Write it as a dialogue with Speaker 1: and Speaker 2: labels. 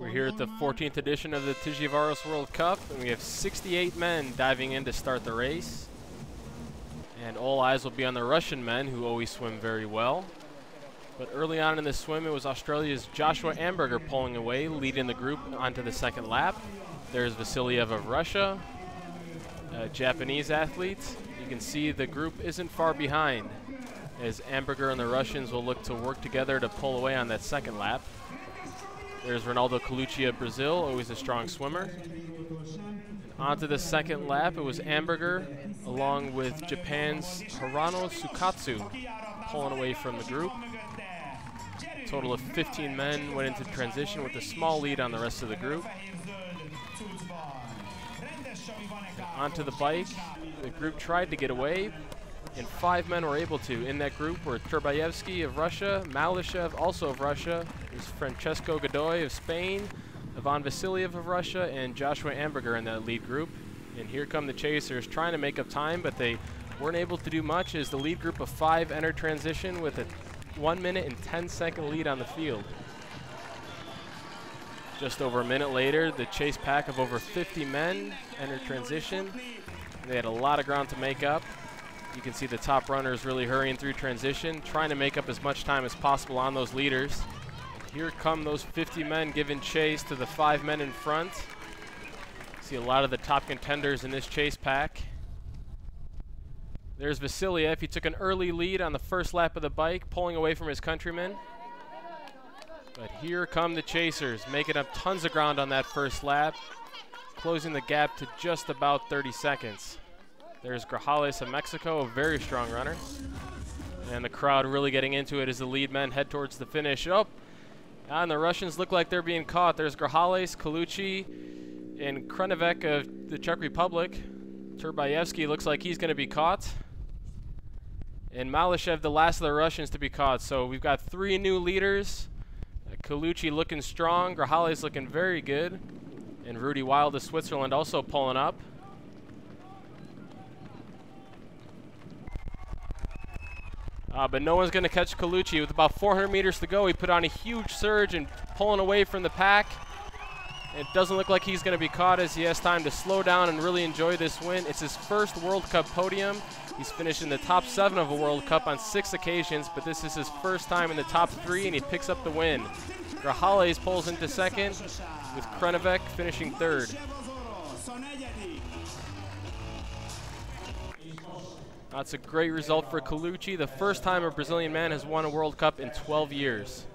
Speaker 1: We're here at the 14th edition of the Tiszaujvaros World Cup, and we have 68 men diving in to start the race. And all eyes will be on the Russian men, who always swim very well. But early on in the swim, it was Australia's Joshua Amberger pulling away, leading the group onto the second lap. There's Vasiliev of Russia, a Japanese athlete. You can see the group isn't far behind, as Amberger and the Russians will look to work together to pull away on that second lap. There's Reinaldo Colucci of Brazil, always a strong swimmer. And onto the second lap, it was Amberger, along with Japan's Hirano Sukatsu, pulling away from the group. A total of 15 men went into transition with a small lead on the rest of the group. And onto the bike, the group tried to get away, and 5 men were able to. In that group were Turbayevsky of Russia, Malyshev also of Russia, there's Francesco Godoy of Spain, Ivan Vasiliev of Russia, and Joshua Amberger in that lead group. And here come the chasers trying to make up time, but they weren't able to do much as the lead group of 5 entered transition with a 1 minute and 10-second lead on the field. Just over a minute later, the chase pack of over 50 men entered transition. They had a lot of ground to make up. You can see the top runners really hurrying through transition, trying to make up as much time as possible on those leaders. Here come those 50 men giving chase to the 5 men in front. See a lot of the top contenders in this chase pack. There's Vasiliev. He took an early lead on the first lap of the bike, pulling away from his countrymen. But here come the chasers, making up tons of ground on that first lap, closing the gap to just about 30 seconds. There's Grajales of Mexico, a very strong runner. And the crowd really getting into it as the lead men head towards the finish. Oh, and the Russians look like they're being caught. There's Grajales, Colucci, and Krunevec of the Czech Republic. Turbayevsky looks like he's going to be caught. And Malyshev, the last of the Russians to be caught. So we've got 3 new leaders. Colucci looking strong, Grajales looking very good. And Rudy Wild of Switzerland also pulling up. But no one's going to catch Colucci. With about 400 meters to go, he put on a huge surge and pulling away from the pack. It doesn't look like he's going to be caught as he has time to slow down and really enjoy this win. It's his first World Cup podium. He's finished in the top 7 of a World Cup on 6 occasions, but this is his first time in the top 3, and he picks up the win. Grajales pulls into second, with Krunevec finishing third. That's a great result for Colucci, the first time a Brazilian man has won a World Cup in 12 years.